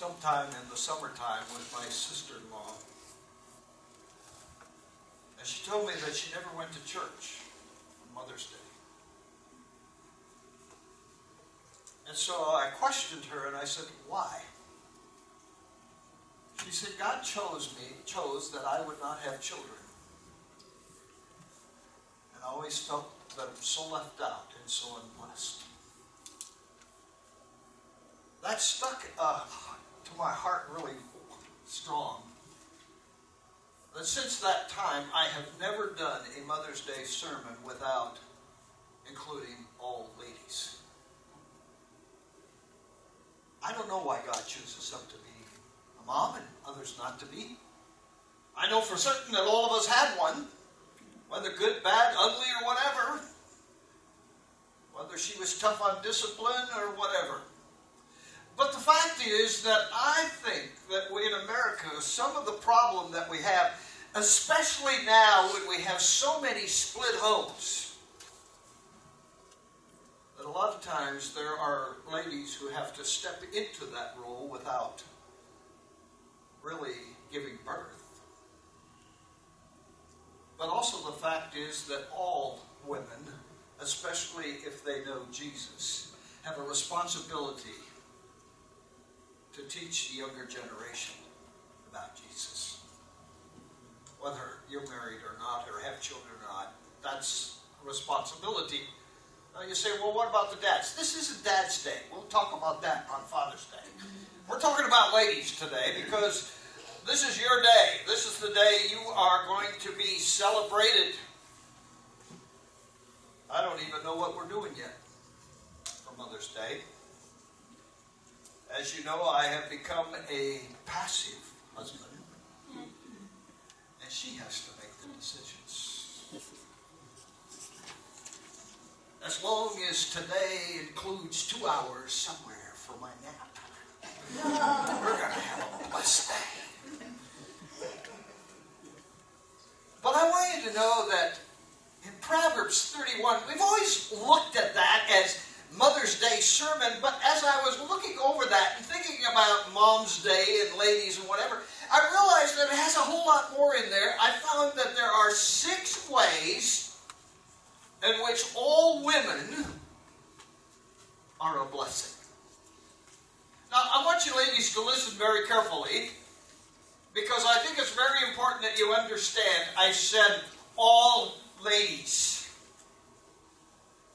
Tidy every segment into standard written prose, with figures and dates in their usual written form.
sometime in the summertime with my sister-in-law. And she told me that she never went to church on Mother's Day. And so I questioned her and I said, why? She said, God chose that I would not have children. And I always felt that I'm so left out and so unblessed. That stuck to my heart really strong. That since that time, I have never done a Mother's Day sermon without including all ladies. I don't know why God chooses some to be a mom and others not to be. I know for certain that all of us had one, whether good, bad, ugly, or whatever. Whether she was tough on discipline or whatever. But the fact is that I think that in America, some of the problem that we have, especially now when we have so many split homes, that a lot of times there are ladies who have to step into that role without really giving birth. But also the fact is that all women, especially if they know Jesus, have a responsibility to teach the younger generation about Jesus. Whether you're married or not, or have children or not, that's a responsibility. Now you say, well, what about the dads? This isn't Dad's Day. We'll talk about that on Father's Day. We're talking about ladies today because this is your day. This is the day you are going to be celebrated. I don't even know what we're doing yet for Mother's Day. As you know, I have become a passive husband. And she has to make the decisions. As long as today includes 2 hours somewhere for my nap, we're going to have a blessed day. But I want you to know that in Proverbs 31, we've always looked at that as Mother's Day sermon, but as I was looking over that and thinking about Mom's Day and ladies and whatever, I realized that it has a whole lot more in there. I found that there are 6 ways in which all women are a blessing. Now, I want you ladies to listen very carefully, because I think it's very important that you understand I said all ladies.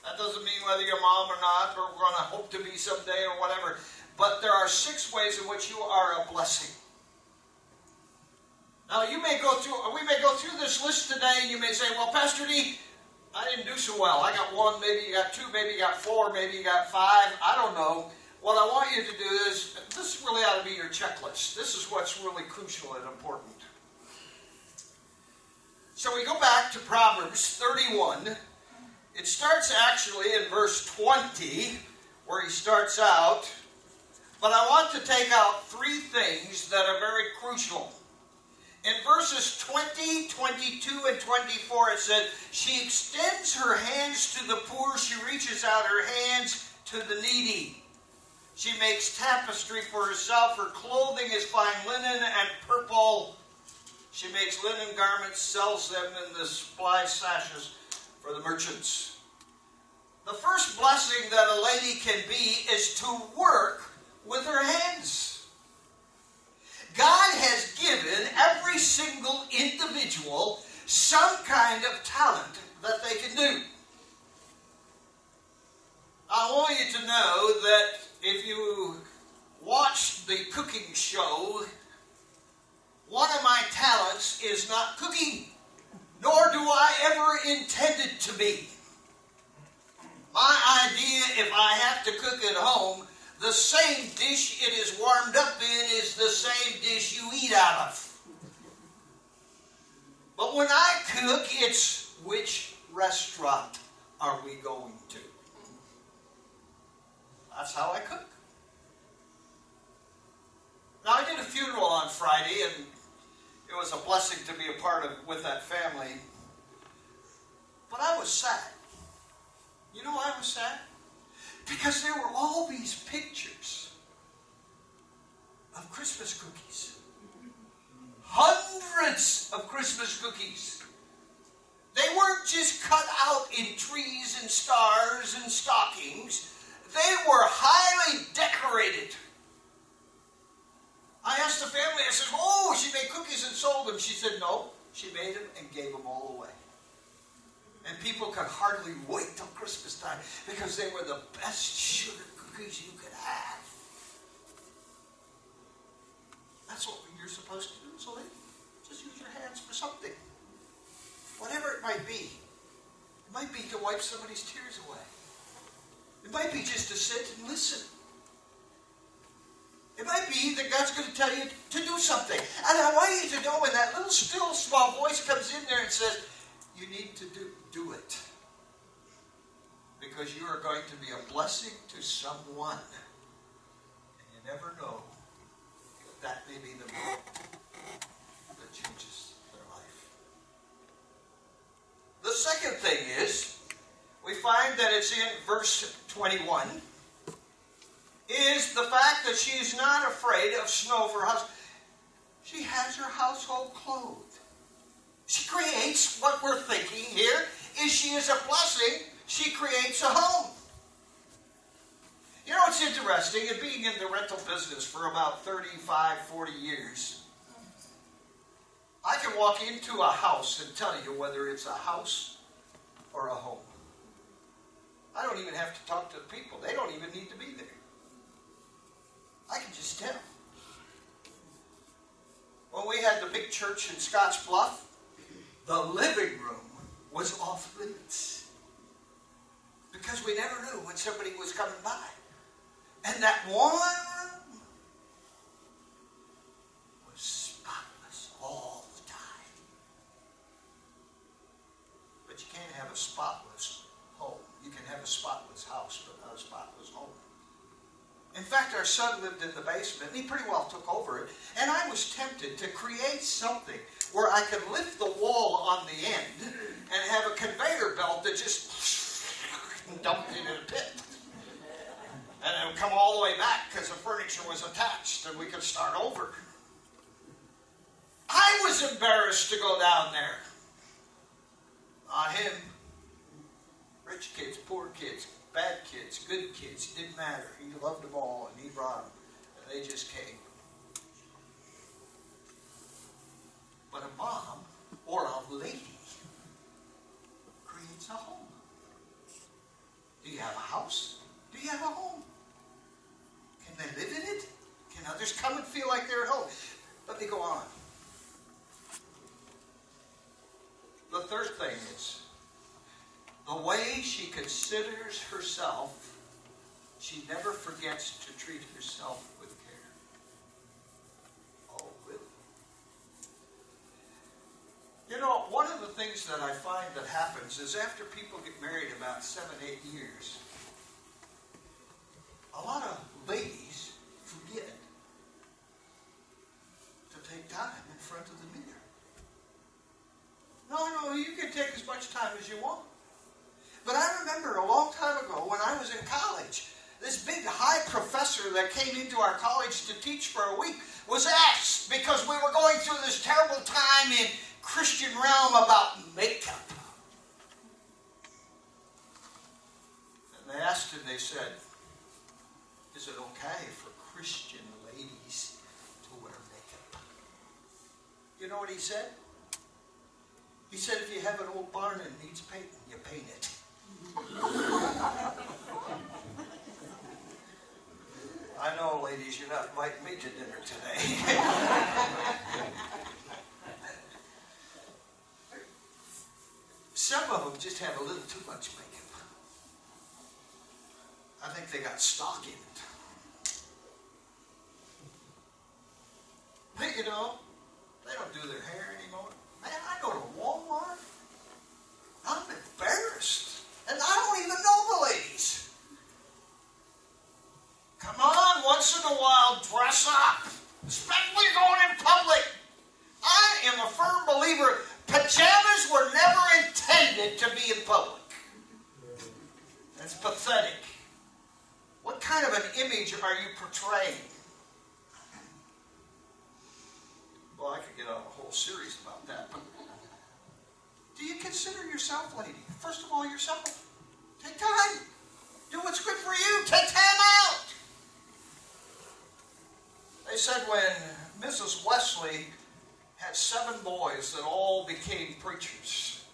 That doesn't mean whether you're mom or not, or we're going to hope to be someday or whatever. But there are 6 ways in which you are a blessing. Now we may go through this list today, and you may say, well, Pastor D, I didn't do so well. I got 1, maybe you got 2, maybe you got 4, maybe you got 5. I don't know. What I want you to do is, this really ought to be your checklist. This is what's really crucial and important. So we go back to Proverbs 31. It starts actually in verse 20, where he starts out. But I want to take out 3 things that are very crucial. In verses 20, 22, and 24, it said, she extends her hands to the poor. She reaches out her hands to the needy. She makes tapestry for herself. Her clothing is fine linen and purple. She makes linen garments, sells them in the supply sashes for the merchants. The first blessing that a lady can be is to work with her hands. God has given every single individual some kind of talent that they can do. I want you to know that if you watch the cooking show, one of my talents is not cooking, nor do I ever intend it to be. My idea, if I have to cook at home, the same dish it is warmed up in is the same dish you eat out of. But when I cook, it's which restaurant are we going to? That's how I cook. Now, I did a funeral on Friday, and it was a blessing to be a part of with that family. But I was sad. You know why I was sad? Because there were all these pictures of and stockings. They were highly decorated. I asked the family, I said, oh, she made cookies and sold them. She said, no, she made them and gave them all away. And people could hardly wait till Christmas time because they were the best sugar cookies you could have. That's what you're supposed to do, so just use your hands for something. Whatever it might be. It might be to wipe somebody's tears away. It might be just to sit and listen. It might be that God's going to tell you to do something. And I want you to know when that little still small voice comes in there and says, you need to do it. Because you are going to be a blessing to someone. And you never know that may be the moment that changes their life. The second thing is, we find that it's in verse 21, is the fact that she's not afraid of snow for her house. She has her household clothed. She creates what we're thinking here is she is a blessing. She creates a home. You know, it's interesting, and being in the rental business for about 35, 40 years, I can walk into a house and tell you whether it's a house or a home. I don't even have to talk to the people. They don't even need to be there. I can just tell. When we had the big church in Scotts Bluff, the living room was off limits. Because we never knew when somebody was coming by. And that one room was spotless all the time. But you can't have a spotless home. You can have a spotless house, but not a spotless home. In fact, our son lived in the basement, and he pretty well took over it. And I was tempted to create something where I could lift the wall on the end and have a conveyor belt that just dumped it in a pit. And it would come all the way back because the furniture was attached and we could start over. I was embarrassed to go down there. Not him. Rich kids, poor kids, bad kids, good kids, didn't matter. He loved them all and he brought them. And they just came. But a mom or a lady creates a home. Do you have a house? Do you have a home? Can they live in it? Can others come and feel like they're at home? Let me go on. The third thing is, the way she considers herself, she never forgets to treat herself with care. Oh, really? You know, one of the things that I find that happens is after people get married about 7, 8 years, a lot of ladies forget to take time in front of the mirror. No, you can take as much time as you want. But I remember a long time ago when I was in college, this big high professor that came into our college to teach for a week was asked, because we were going through this terrible time in Christian realm about makeup. And they asked him, they said, is it okay for Christian ladies to wear makeup? You know what he said? He said, if you have an old barn and needs painting, you paint it. I know, ladies, you're not inviting me to dinner today. Some of them just have a little too much makeup. I think they got stock in it. But you know, they don't do their hair anymore. Man, I go to Walmart. I'm embarrassed. And I don't even know the ladies. Come on, once in a while, dress up. Especially going in public. I am a firm believer, pajamas were never intended to be in public. That's pathetic. What kind of an image are you portraying? Well, I could get on a whole series about that. But do you consider yourself, lady? First of all, yourself. Take time. Do what's good for you. Take time out. They said when Mrs. Wesley had 7 boys that all became preachers,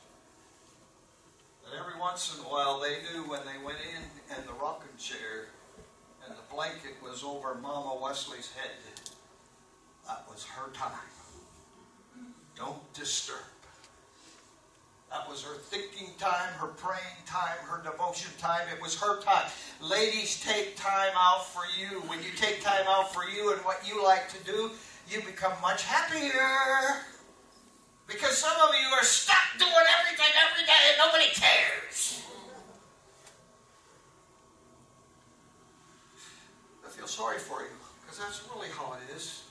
that every once in a while they knew when they went in and the rocking chair and the blanket was over Mama Wesley's head, that was her time. Don't disturb. That was her thinking time, her praying time, her devotion time. It was her time. Ladies, take time out for you. When you take time out for you and what you like to do, you become much happier. Because some of you are stuck doing everything every day and nobody cares. I feel sorry for you, because that's really how it is.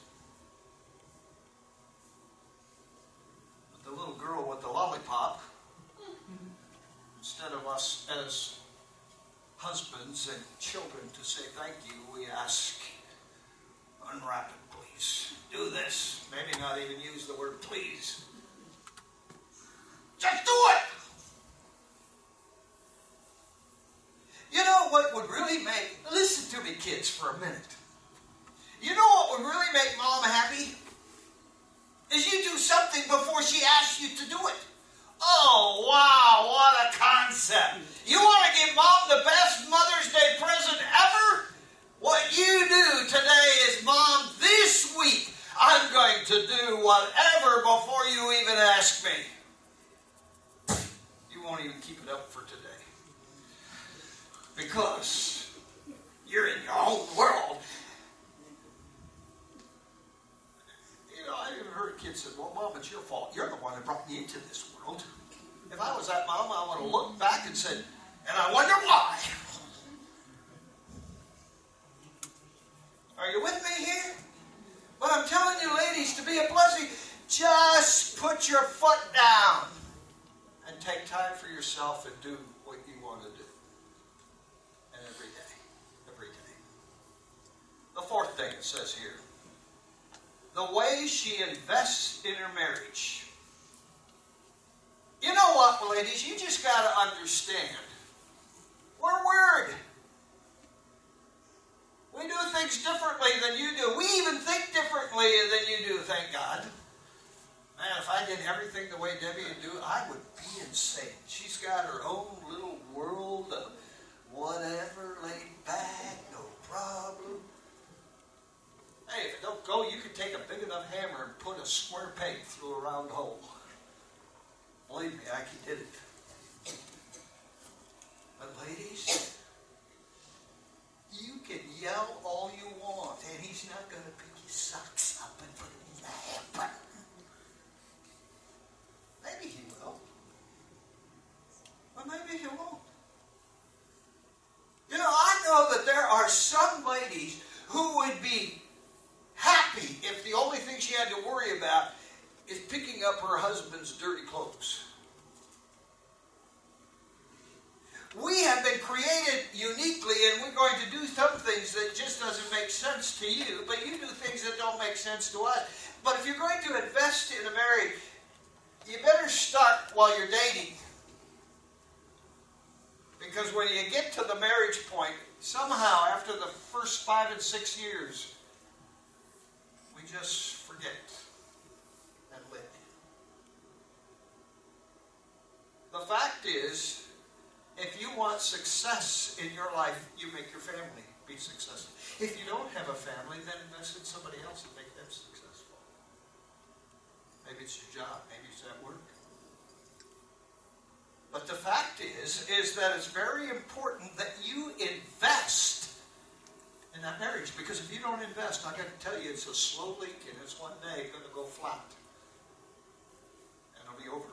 The little girl with the lollipop, instead of us as husbands and children to say thank you, we ask, unwrap it please. Do this. Maybe not even use the word please. Just do it! You know what would really make, listen to me kids for a minute. You know what would really make Mom happy? Is you do something before she asks you to do it. Oh, wow, what a concept. You want to give Mom the best Mother's Day present ever? What you do today is, Mom, this week I'm going to do whatever before you even ask me. You won't even keep it up for today. Because you're in your own world. You know, I even heard kids say, well, Mom, it's your fault. You're the one that brought me into this world. If I was that mom, I would have looked back and said, and I wonder why. Are you with me here? But I'm telling you, ladies, to be a blessing, just put your foot down and take time for yourself and do what you want to do. And every day. Every day. The 4th thing it says here. The way she invests in her marriage. You know what, ladies? You just got to understand. We're weird. We do things differently than you do. We even think differently than you do, thank God. Man, if I did everything the way Debbie would do, I would be insane. She's got her own little world of whatever, laid back, no problem. Hey, if it don't go, you could take a big enough hammer and put a square peg through a round hole. Believe me, I did it. But ladies, you can yell all you want, and he's not going to pick his socks up and put it in the hamper. Maybe he will. But maybe he won't. You know, I know that there are some ladies who would be happy if the only thing she had to worry about is picking up her husband's dirty clothes. We have been created uniquely, and we're going to do some things that just doesn't make sense to you, but you do things that don't make sense to us. But if you're going to invest in a marriage, you better start while you're dating. Because when you get to the marriage point, somehow after the first 5 and 6 years, we just forget and live. The fact is, if you want success in your life, you make your family be successful. If you don't have a family, then invest in somebody else and make them successful. Maybe it's your job, maybe it's at work. But the fact is that it's very important that you invest in that marriage. Because if you don't invest, I got to tell you, it's a slow leak, and it's one day going to go flat. And it'll be over.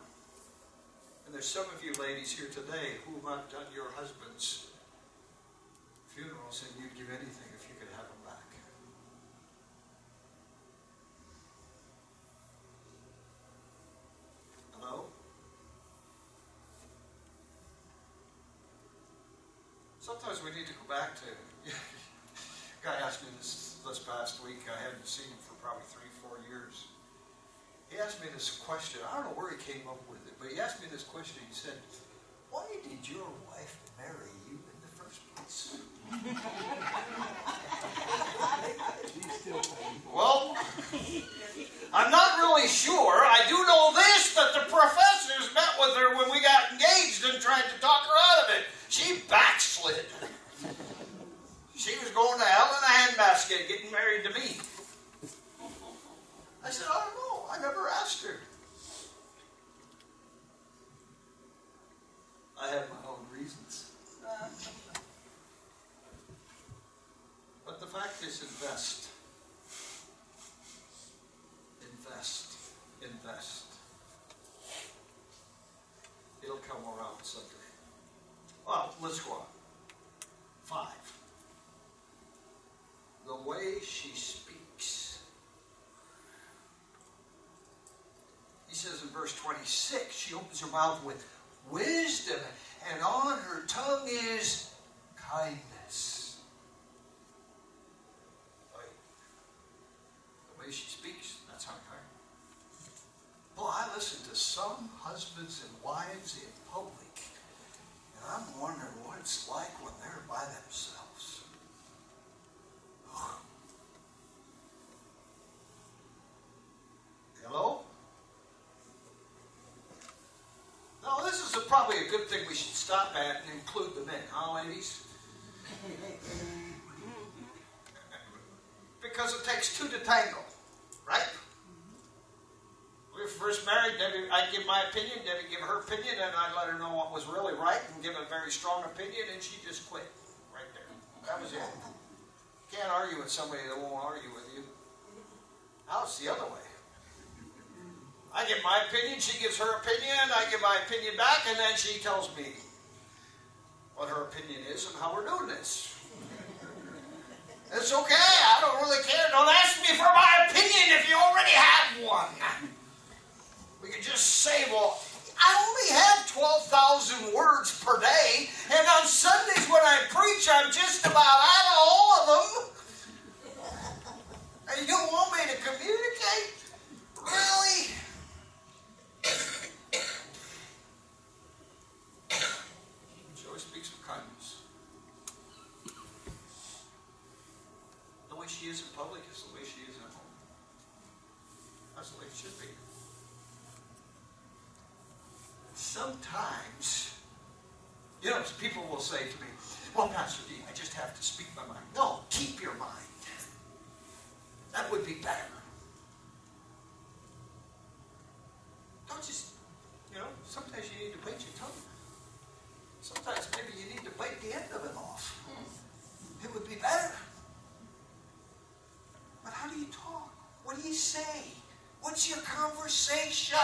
And there's some of you ladies here today who have not done your husband's funerals, and you'd give anything if you could have them back. Hello? Sometimes we need to go back to... A guy asked me this past week. I hadn't seen him for probably 3-4 years. He asked me this question. I don't know where he came up with it, but he asked me this question. He said, why did your wife marry you in the first place? points. Well, I'm not really sure. I do know this, that the professors met with her when we got engaged and tried to talk her out of it. She backslid. She was going to hell in a handbasket getting married to me. I said, I don't know. I never asked her. I have my own reasons. But the fact is, invest. Invest. Invest. It'll come around someday. Well, let's go on. 5. The way she speaks. He says in verse 26, she opens her mouth with wisdom, and on her tongue is kindness. The way she speaks, that's how kind. Well, I listen to some husbands and wives in public, and I'm wondering what it's like when they're by themselves. Hello? Now, this is probably a good thing we should stop at and include the men, huh, ladies? Because it takes two to tango, right? We were first married, Debbie, I'd give my opinion, Debbie give her opinion, and I'd let her know what was really right and give a very strong opinion, and she just quit right there. That was it. Can't argue with somebody that won't argue with you. Now it's the other way. I give my opinion, she gives her opinion, I give my opinion back, and then she tells me what her opinion is and how we're doing this. It's okay, I don't really care. Don't ask me for my opinion if you already have one. We could just say, well, I only have 12,000 words per day, and on Sundays when I preach, I'm just about out of all of them. And you want me to communicate? Really? She always speaks with kindness. The way she is in public is the way she is at home. That's the way it should be. Sometimes, people will say to me, well, Pastor D, I just have to speak my mind. No, keep your mind. That would be better. Don't just, sometimes you need to bite your tongue. Sometimes maybe you need to bite the end of it off. It would be better. But how do you talk? What do you say? What's your conversation?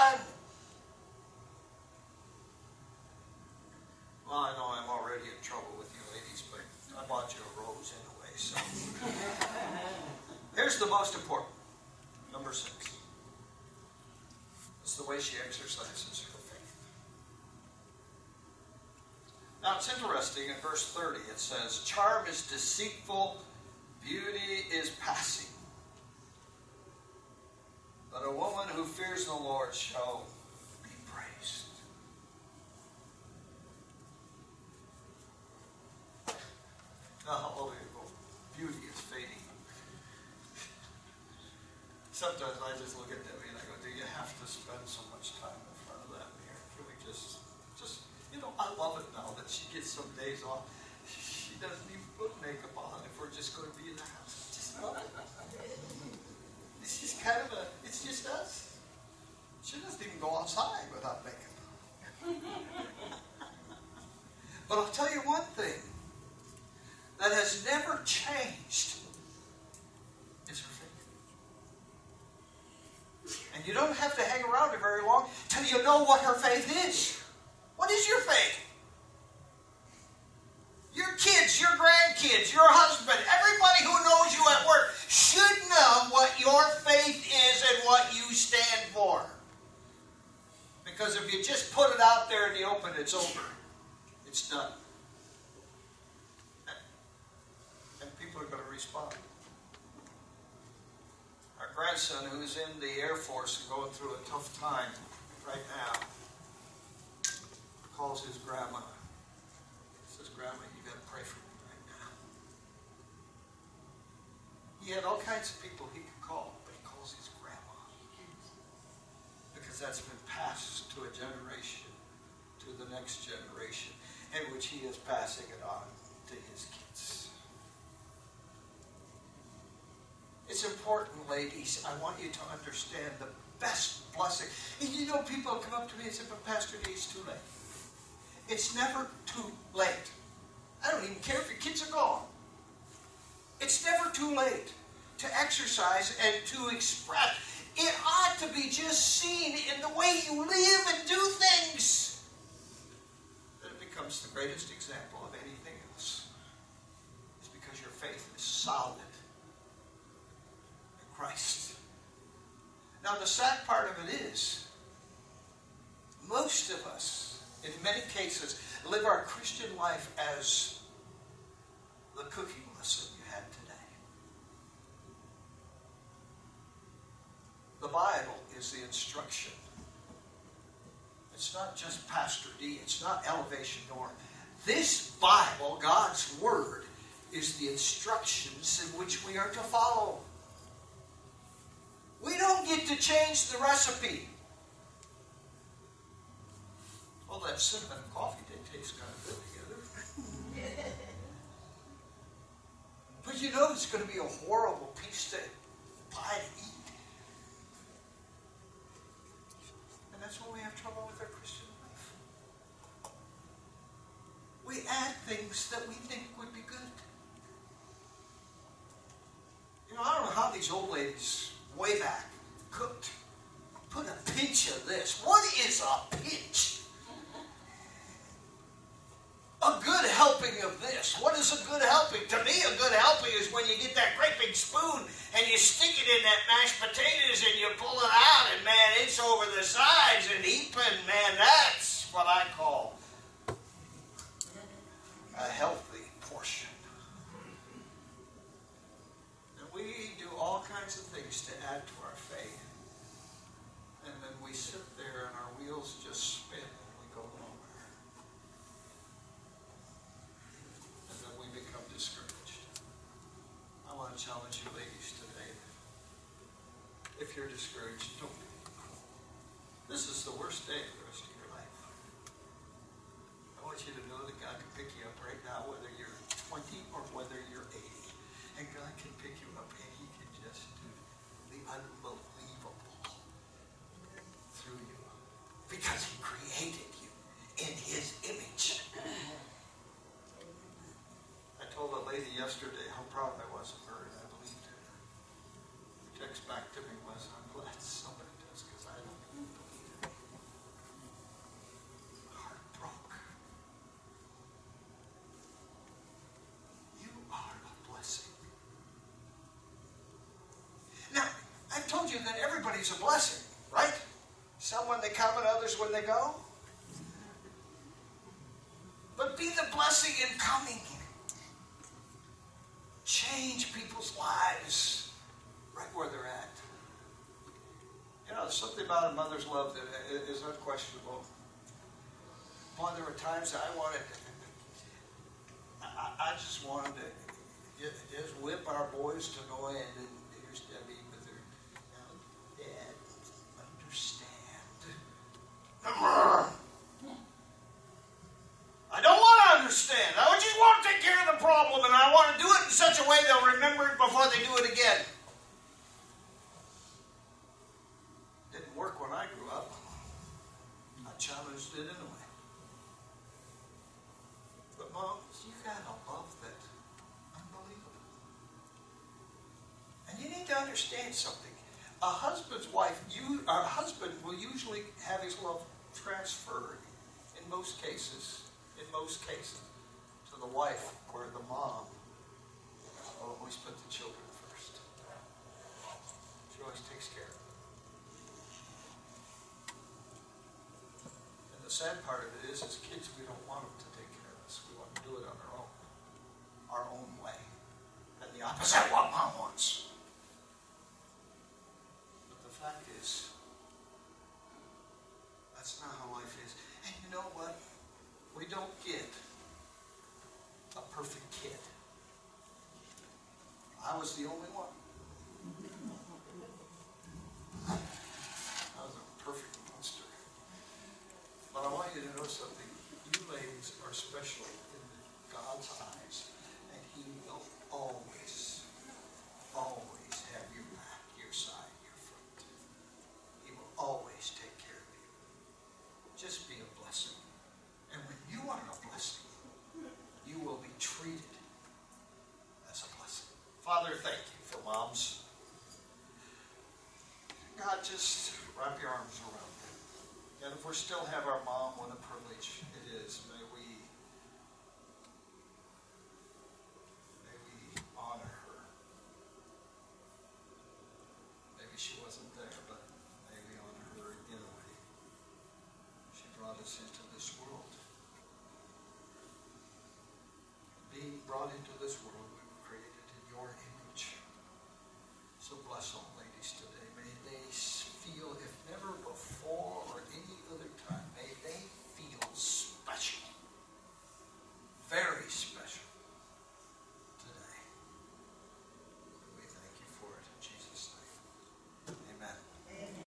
Well, I know I'm already in trouble with you ladies, but I bought you a rose anyway, so. Here's the most important. Number 6. It's the way she exercises her faith. Now, it's interesting, in verse 30, it says, charm is deceitful, beauty is passing. But a woman who fears the Lord shall be praised. Now, beauty is fading. Sometimes I just look at Debbie and I go, do you have to spend so much time in front of that mirror? Can we just, I love it now that she gets some days off. She doesn't even put makeup on if we're just going to be in the house. I just love it. It's just it's just us. She doesn't even go outside without makeup. But I'll tell you one thing that has never changed is her faith. And you don't have to hang around her very long till you know what her faith is. What is your faith? Your kids, your grandkids, your husband, everybody who knows you at work should know what your faith is and what you stand for. Because if you just put it out there in the open, it's over. It's done. And people are going to respond. Our grandson, who's in the Air Force and going through a tough time right now, calls his grandma. He says, Grandma, you got to pray for me right He had all kinds of people he could call, but he calls his grandma. Because that's been passed to a generation, to the next generation, in which he is passing it on to his kids. It's important, ladies. I want you to understand the best blessing. And you know, people come up to me and say, but Pastor D, it's too late. It's never too late. I don't even care if your kids are gone. It's never too late to exercise and to express. It ought to be just seen in the way you live and do things that it becomes the greatest example of anything else. It's because your faith is solid in Christ. Now, the sad part of it is, most of us, in many cases, live our Christian life as the cooking lesson you had today. The Bible is the instruction. It's not just Pastor D. It's not Elevation North. This Bible, God's Word, is the instructions in which we are to follow. We don't get to change the recipe. Well, that cinnamon and coffee did taste kind of good together. But you know it's going to be a horrible piece of pie to eat. And that's when we have trouble with our Christian life. We add things that we think would be good. You know, I don't know how these old ladies way back cooked. Put a pinch of this. What is a pinch? A good helping of this. What is a good helping? To me, a good helping is when you get that great big spoon and you stick it in that mashed potatoes and you pull it out and man, it's over the sides and heaping. Man, that's what I call a healthy portion. And we do all kinds of things to add to our faith. And then we sit there and our wheels just spin and we go nowhere. And then we become discouraged. I want to challenge you ladies today. If you're discouraged, don't be. This is the worst day of the rest of your life. I want you to know that God can pick you up right now, whether you're 20 or whether you're 80. And God can pick you up and He can just do the unbelievable through you. Because He created you in His image. I told a lady yesterday how proud I was of her, and I believed her. Her text back to me was, I'm glad somebody does, because I don't even believe it. My heart broke. You are a blessing. Now, I've told you that everybody's a blessing, right? Some when they come and others when they go. But be the blessing in coming. Change people's lives right where they're at. You know, there's something about a mother's love that is unquestionable. Boy, there were times that I just wanted to just whip our boys to no end. And here's Debbie with her, Dad, understand. I don't want to understand. I just want to take care of the problem, and I want to do it in such a way they'll remember it before they do it again. Didn't work when I grew up. I challenged it anyway. But moms, you got a love that unbelievable. And you need to understand something. A husband's wife, a husband will usually have his love transferred in most cases, to the wife, where the mom will always put the children first. She always takes care of them. And the sad part of it is, as kids, we don't want them to take care of us. We want to do it on our own way. And the opposite of what mom wants. But the fact is, that's not how life is. And you know what? We don't get a perfect kid. I I was the only one. I was a perfect monster. But I want you to know something. You ladies are special in God's eyes, and He will always, always have your back, your side, your front. He will always take care of you. Just be a blessing. And when you are a blessing, you will be treated as a blessing. Father, thank you for moms. God, just wrap your arms around them. And if we still have our mom, what a privilege it is. May we honor her. Maybe she wasn't there, but may we honor her in a way. She brought us into this world. Being brought into this world, we were created in your image. So bless all ladies today.